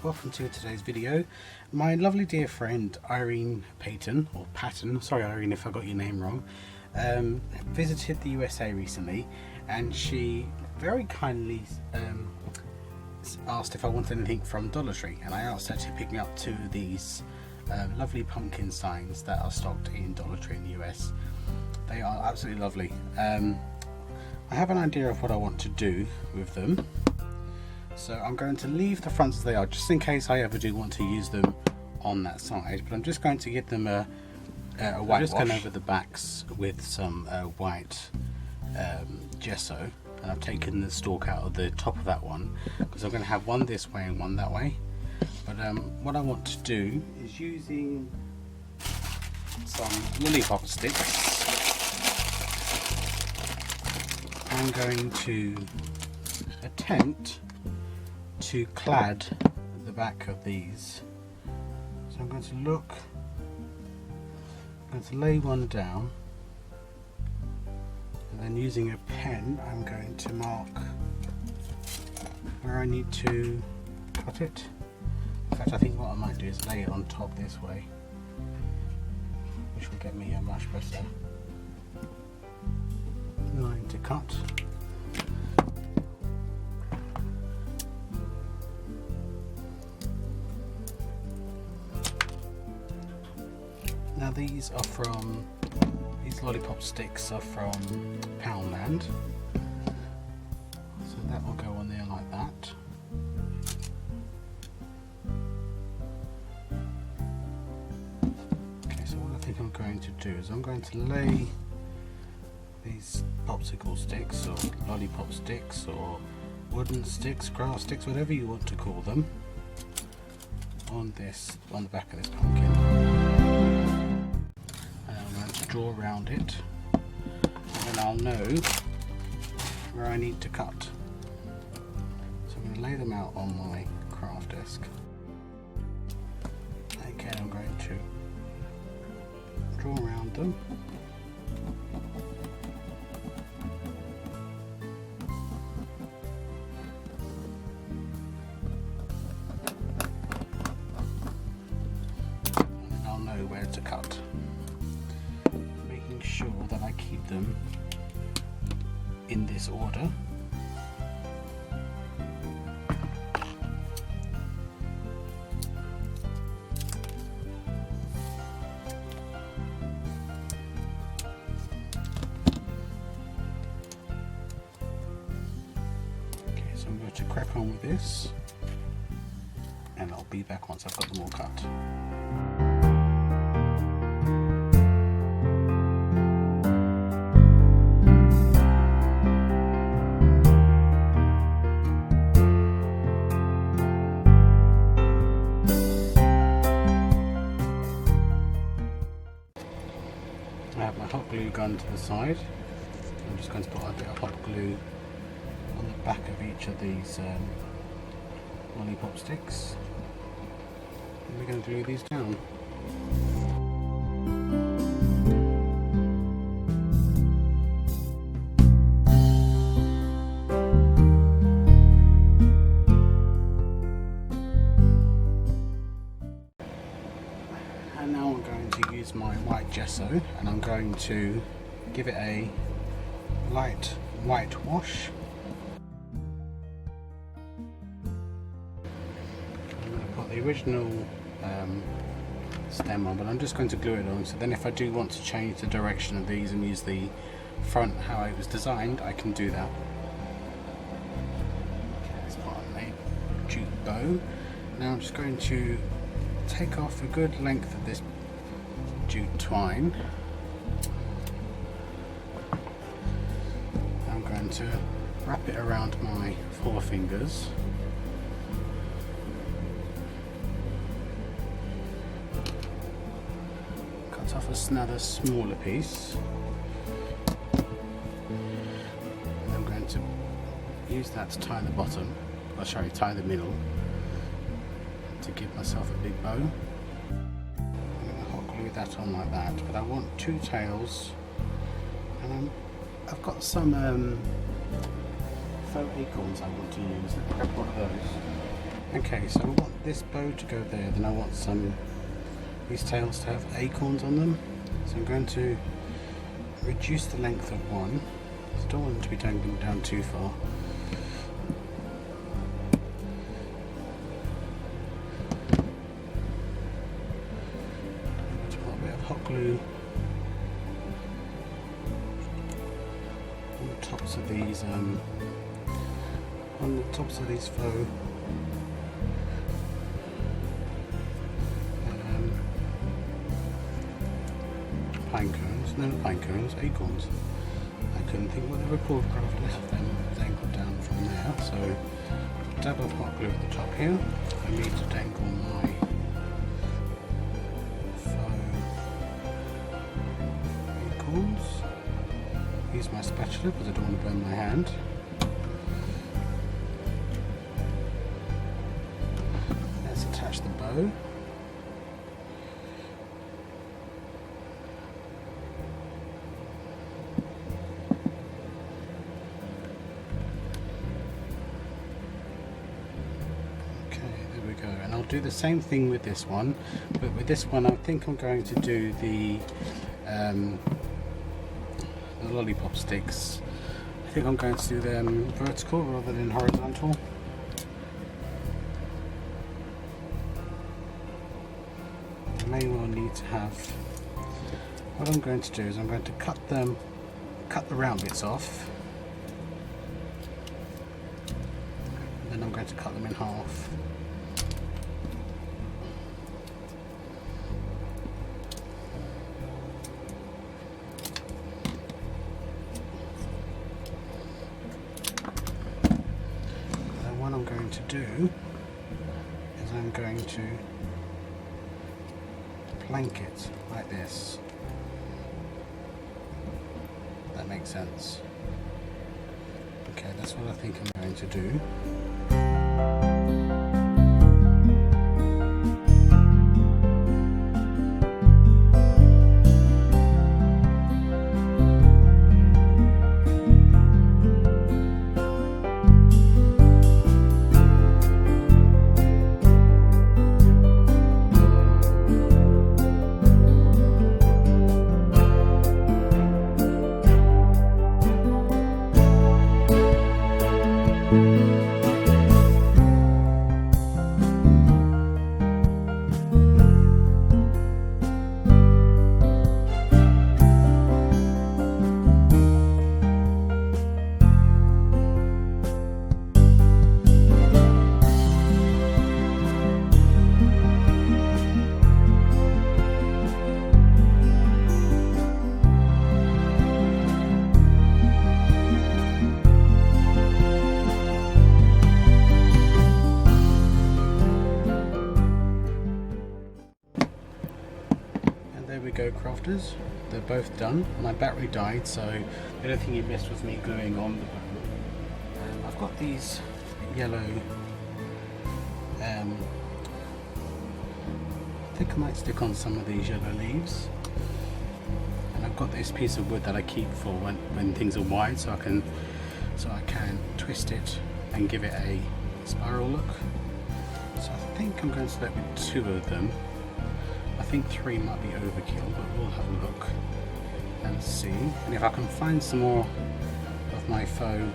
welcome to today's video. My lovely dear friend Irene Payton, or Patton, sorry Irene if I got your name wrong, visited the USA recently, and she very kindly asked if I wanted anything from Dollar Tree, and I asked her to pick me up two of these lovely pumpkin signs that are stocked in Dollar Tree in the US. They are absolutely lovely. I have an idea of what I want to do with them, so I'm going to leave the fronts as they are just in case I ever do want to use them on that side, but I'm just going to give them a white wash. Just going over the backs with some white gesso, and I've taken the stalk out of the top of that one because I'm going to have one this way and one that way. But what I want to do is, using some lollipop sticks, I'm going to attempt to clad the back of these. So I'm going to lay one down, and then using a pen I'm going to mark where I need to cut it. In fact, I think what I might do is lay it on top this way, which will get me a much better line to cut. Now these lollipop sticks are from Poundland, so that will go on there like that. Okay, so what I think I'm going to do is I'm going to lay these popsicle sticks or lollipop sticks or wooden sticks, grass sticks, whatever you want to call them, on the back of this pumpkin. And I'm going to draw around it, and then I'll know where I need to cut. So I'm going to lay them out on my craft desk. Again, I'm going to draw around them. Where to cut, making sure that I keep them in this order. Okay, so I'm going to crack on with this, and I'll be back once I've got them all cut. I have my hot glue gun to the side. I'm just going to put a bit of hot glue on the back of each of these lollipop sticks, and we're going to glue these down. And now I'm going to use my white gesso, and I'm going to give it a light white wash. I'm going to put the original stem on, but I'm just going to glue it on, so then if I do want to change the direction of these and use the front how it was designed, I can do that. Okay, let's put on a jute bow. Now I'm just going to take off a good length of this jute twine. I'm going to wrap it around my forefingers. Cut off another smaller piece. And I'm going to use that to tie the bottom, or sorry, tie the middle, to give myself a big bow. I'm going to hot glue that on like that, but I want two tails, and I've got some faux acorns I want to use. I'll grab one of those. Okay, so I want this bow to go there, then I want these tails to have acorns on them. So I'm going to reduce the length of one. I don't want them to be dangling down too far. I'm going to put a bit of hot glue on the tops of these faux pine cones, no pine cones, acorns. I couldn't think what they were called, Crafters, then dangled down from there. So dab of hot glue at the top here for me to dangle my faux acorns. Use my spatula because I don't want to burn my hand. Let's attach the bow. And I'll do the same thing with this one, but with this one I think I'm going to do the lollipop sticks. I think I'm going to do them vertical rather than horizontal. I may well need to have, what I'm going to do is I'm going to cut the round bits off, and then I'm going to cut them in half. What I'm going to do is I'm going to plank it like this. That makes sense. Okay, that's what I think I'm going to do. There we go, crafters. They're both done. My battery died, so the only thing you missed was me gluing on the bow. I've got these yellow, I think I might stick on some of these yellow leaves. And I've got this piece of wood that I keep for when things are wide, so I can twist it and give it a spiral look. So I think I'm going to start with 2 of them. I think 3 might be overkill, but we'll have a look and see. And if I can find some more of my faux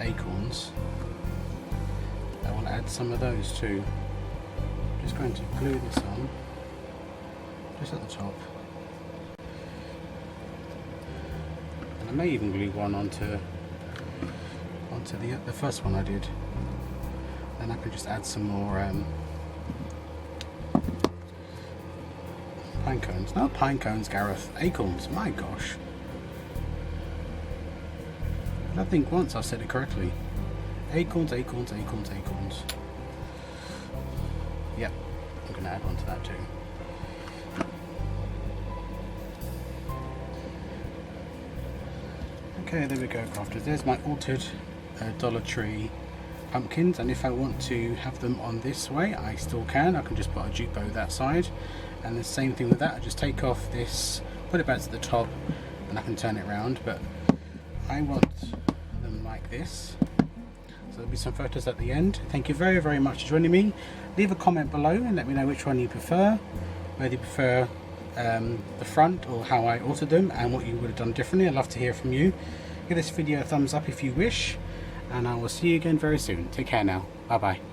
acorns, I will add some of those too. I'm just going to glue this on, just at the top. And I may even glue one onto the first one I did. Then I can just add some more pine cones. Not pine cones, Gareth. Acorns. My gosh. I don't think once I've said it correctly. Acorns, acorns, acorns, acorns. Yep. I'm going to add one to that too. Okay, there we go, crafters. There's my altered Dollar Tree pumpkins, and if I want to have them on this way, I still can. I can just put a jute bow that side, and the same thing with that. I just take off this, put it back to the top, and I can turn it around. But I want them like this, so there'll be some photos at the end. Thank you very, very much for joining me. Leave a comment below and let me know which one you prefer, whether you prefer the front or how I altered them and what you would have done differently. I'd love to hear from you. Give this video a thumbs up if you wish, and I will see you again very soon. Take care now. Bye bye.